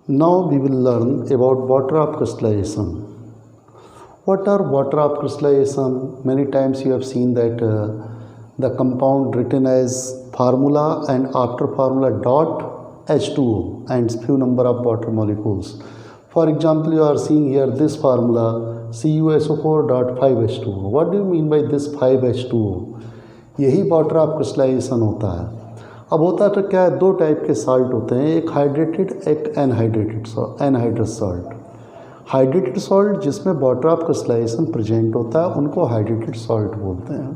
Now we will learn about water of crystallization. What are water of crystallization? Many times you have seen that the compound written as formula and after formula dot H2O and few number of water molecules. For example, you are seeing here this formula CuSO4.5H2O. What do you mean by this 5H2O? यही water of crystallisation होता है। अब होता तो क्या है, दो type के साल्ट होते हैं, एक हाइड्रेटेड एक एनहाइड्रस सॉल्ट। हाइड्रेटेड सॉल्ट जिसमें वाटर ऑफ क्रिस्टलाइजेशन प्रेजेंट होता है उनको हाइड्रेटेड सॉल्ट बोलते हैं।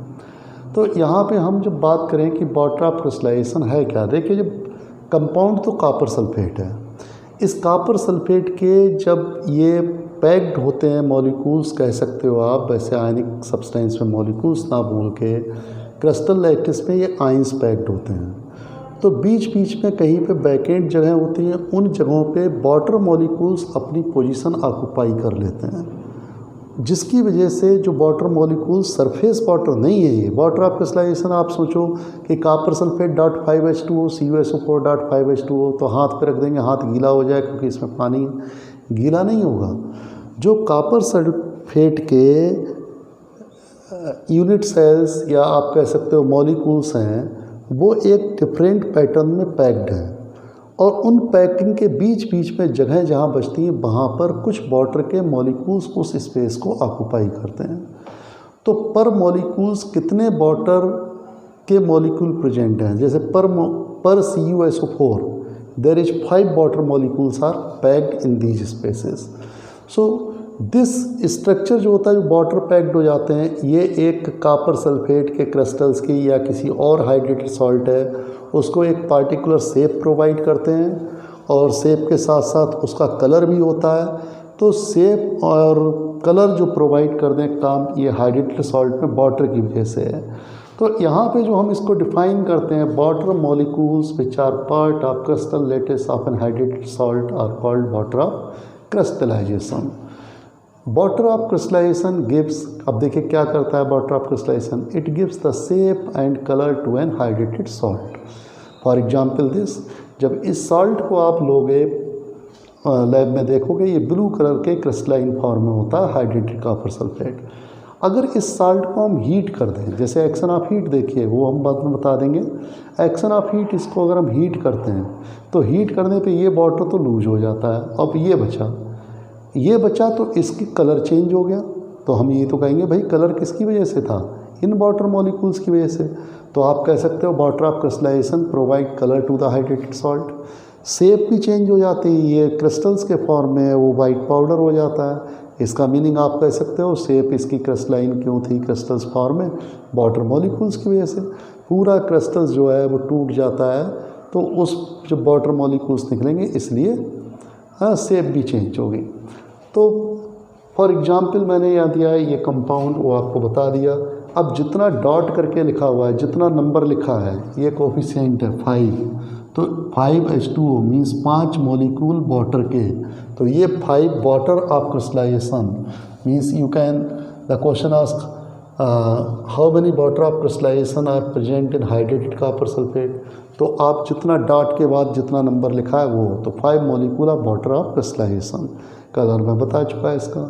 तो यहाँ पे हम जब बात करें कि वाटर ऑफ क्रिस्टलाइजेशन है क्या, देखिए जब कंपाउंड तो कॉपर सल्फेट है, इस कॉपर सल्फेट के जब ये पैक्ड होते हैं मॉलिक्यूल्स कह सकते हो आप, वैसे आयनिक सब्सटेंस में मॉलिक्यूल्स ना बोल के क्रिस्टल लैटिस में ये आयंस पैक्ड होते हैं, तो बीच बीच में कहीं पे वैकेंट जगह होती हैं, उन जगहों पे वाटर मॉलिक्यूल्स अपनी पोजीशन ऑक्यूपाई कर लेते हैं, जिसकी वजह से जो वाटर मॉलिक्यूल्स सरफेस वाटर नहीं है, ये वाटर ऑफ क्रिस्टलाइजेशन आप सोचो कि कॉपर सल्फेट .5H2O CuSO4.5H2O, तो हाथ पे रख देंगे हाथ गीला हो जाए क्योंकि इसमें पानी गीला नहीं होगा। जो कॉपर सल्फेट के यूनिट सेल्स या आप कह सकते हो मॉलिक्यूल्स हैं, वो एक डिफरेंट पैटर्न में पैक्ड हैं और उन पैकिंग के बीच बीच में जगह जहाँ बचती हैं वहाँ पर कुछ वाटर के मॉलिक्यूल्स उस स्पेस को ऑक्यूपाई करते हैं। तो पर मॉलिक्यूल्स कितने वाटर के मॉलिक्यूल प्रेजेंट हैं, जैसे पर CuSO4 there is 5 water molecules are packed in these spaces. So this structure जो होता है, जो वाटर पैक्ड हो जाते हैं, ये एक कॉपर सल्फेट के क्रिस्टल्स की या किसी और हाइड्रेटेड सॉल्ट है, उसको एक पार्टिकुलर शेप प्रोवाइड करते हैं और शेप के साथ साथ उसका कलर भी होता है। तो शेप और कलर जो प्रोवाइड कर दें काम, ये हाइड्रेटेड सॉल्ट में वाटर की वजह से है। तो यहाँ पे जो हम इसको डिफाइन करते हैं, water molecules which are part of crystal lattice of an hydrated salt are called water of crystallisation. Water of crystallisation gives, अब देखिए क्या करता है water of crystallisation, it gives the shape and colour to an hydrated salt. For example this, जब इस salt को आप लोगे लैब में देखोगे, ये ब्लू कलर के क्रिस्टलाइन फॉर्म में होता है हाइड्रेटेड कॉपर सल्फेट। अगर इस सॉल्ट को हम हीट कर दें, जैसे एक्शन ऑफ हीट देखिए, वो हम बाद में बता देंगे, एक्शन ऑफ हीट, इसको अगर हम हीट करते हैं तो हीट करने पे ये वाटर तो लूज हो जाता है। अब ये बचा तो इसकी कलर चेंज हो गया, तो हम ये तो कहेंगे भाई कलर किसकी वजह से था, इन वाटर मॉलिक्यूल्स की वजह से। तो आप कह सकते हो water of crystallisation provide colour to the hydrated salt. Shape भी चेंज हो जाती है, ये क्रिस्टल्स के फॉर्म में है, वो वाइट पाउडर हो जाता है। इसका मीनिंग आप कह सकते हो शेप इसकी क्रिस्टलाइन क्यों थी, क्रिस्टल्स फॉर्म में वाटर मॉलिक्यूल्स की वजह से। पूरा क्रिस्टल्स जो है वो टूट जाता है, तो उस जब वाटर मॉलिक्यूल्स निकलेंगे इसलिए शेप भी चेंज होगी। तो फॉर एग्जांपल मैंने यहाँ दिया है ये कंपाउंड, वो आपको बता दिया। अब जितना डॉट करके लिखा हुआ है, जितना नंबर लिखा है, ये कोफिशिएंट है 5, तो 5H2O मीन्स 5 मॉलिक्यूल वाटर के, तो ये 5 water of crystallisation means you can the question ask how many water of crystallisation are present in hydrated copper sulphate. तो आप जितना डॉट के बाद जितना नंबर लिखा है वो, तो 5 molecule of water of crystallisation. Colour में बता चुका है इसका।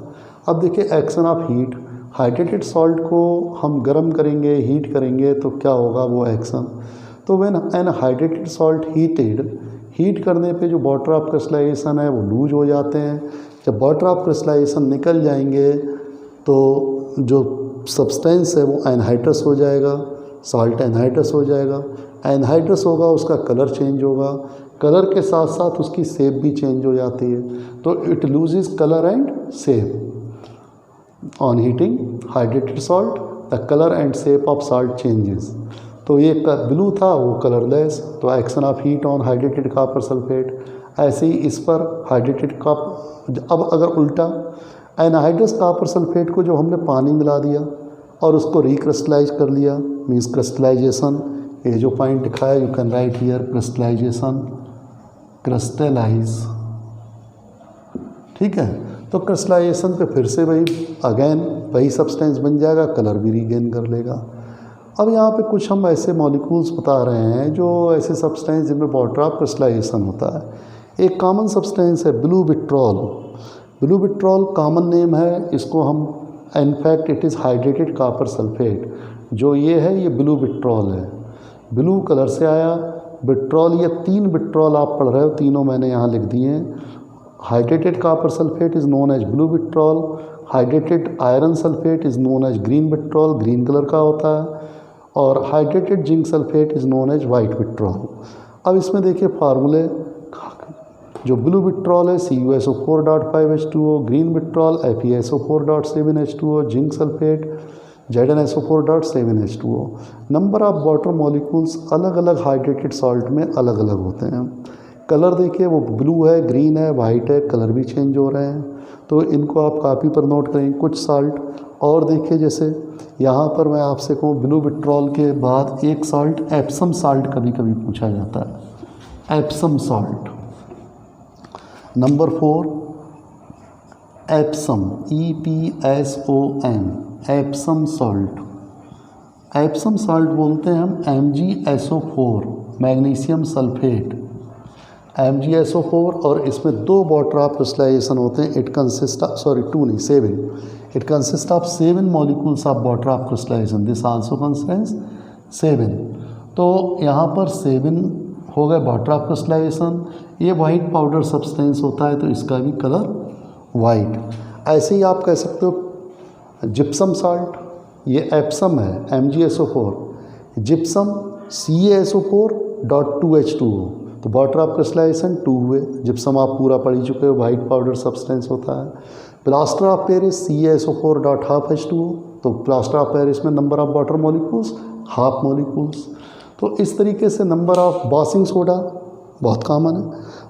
अब देखिए action of heat, hydrated salt को हम गर्म करेंगे, हीट करेंगे तो क्या होगा वो एक्शन। तो when an hydrated salt heat करने पे जो वाटर ऑफ क्रिस्टलाइजेशन है वो लूज हो जाते हैं। जब वाटर ऑफ क्रिस्टलाइजेशन निकल जाएंगे तो जो सब्सटेंस है वो एनहाइड्रस हो जाएगा, सॉल्ट एनहाइड्रस हो जाएगा। एनहाइड्रस होगा, उसका कलर चेंज होगा, कलर के साथ साथ उसकी शेप भी चेंज हो जाती है, तो it loses colour and shape on heating hydrated salt, the colour and shape of salt changes. तो ये ब्लू था वो कलरलेस, तो action of heat on hydrated copper sulphate. ऐसे ही इस पर हाइड्रेटेड अब अगर उल्टा, एनहाइड्रस कॉपर सल्फेट को जो हमने पानी मिला दिया और उसको रिक्रिस्टलाइज कर लिया, मीन्स क्रिस्टलाइजेशन। ये जो पॉइंट लिखा है you can write here crystallisation, crystallise, ठीक है। तो क्रिस्टलाइजेशन पे फिर से वही अगेन वही सब्सटेंस बन जाएगा, कलर भी रीगेन कर लेगा। अब यहाँ पे कुछ हम ऐसे मॉलिक्यूल्स बता रहे हैं जो ऐसे सब्सटेंस जिनमें वाटर ऑफ क्रिस्टलाइजेशन होता है। एक कॉमन सब्सटेंस है blue vitriol. Blue vitriol common name है, इसको हम in fact it is hydrated copper sulphate. जो ये है ये ब्लू विट्रॉल है, ब्लू कलर से आया। विट्रॉल, ये 3 विट्रॉल आप पढ़ रहे हो, तीनों मैंने यहाँ लिख दिए हैं। Hydrated copper sulphate is known as blue vitriol, hydrated iron sulphate is known as green vitriol, green colour का होता है, और hydrated zinc sulphate is known as white vitriol. अब इसमें देखिए फार्मूले, जो ब्लू विट्रॉल है CuSO4.5H2O, green vitriol FeSO4.7H2O, zinc sulphate ZnSO4.7H2O। Number of water molecules अलग अलग हाइड्रेटेड सॉल्ट में अलग अलग होते हैं। कलर देखिए वो ब्लू है, ग्रीन है, वाइट है, कलर भी चेंज हो रहे हैं, तो इनको आप कॉपी पर नोट करें। कुछ साल्ट और देखिए, जैसे यहाँ पर मैं आपसे कहूँ ब्लू विट्रॉल के बाद एक साल्ट एप्सम साल्ट कभी कभी पूछा जाता है, Epsom salt. Number 4 Epsom, EPSOM, Epsom salt. Epsom salt बोलते हैं हम MgSO4, मैग्नीशियम सल्फेट, MgSO4, और इसमें 2 वाटर ऑफ क्रिस्टलाइजेशन होते हैं। It consist of 7, it consist of 7 molecules of water of crystallisation, this also consist 7। तो यहाँ पर 7 हो गए वाटर ऑफ क्रिस्टलाइजेशन। ये वाइट पाउडर सब्सटेंस होता है, तो इसका भी कलर वाइट। ऐसे ही आप कह सकते हो जिप्सम साल्ट, ये एप्सम है MgSO4, जिप्सम CaSO4.2H2O, तो वाटर ऑफ क्रिस्टलाइजेशन 2 हुए। जिप्सम आप पूरा पढ़ ही चुके हो, वाइट पाउडर सब्सटेंस होता है। प्लास्टर ऑफ पेरिस CaSO4.5H2O, तो प्लास्टर ऑफ पेरिस में number of water molecules half molecules. तो इस तरीके से नंबर ऑफ वॉशिंग सोडा बहुत कॉमन है।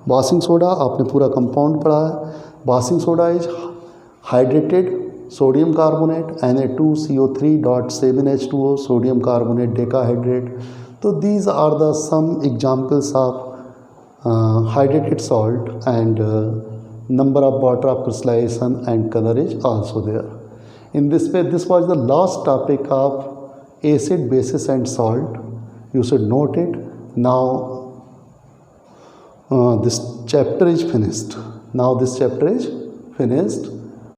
वॉशिंग सोडा आपने पूरा कंपाउंड पढ़ा है। Washing soda is hydrated sodium carbonate Na2CO3.7H2O, sodium carbonate decahydrate. तो these are the some examples of hydrated salt, and number of water of crystallization and color is also there. In this way, this was the last topic of acid, bases and salt. You should note it. Now this chapter is finished.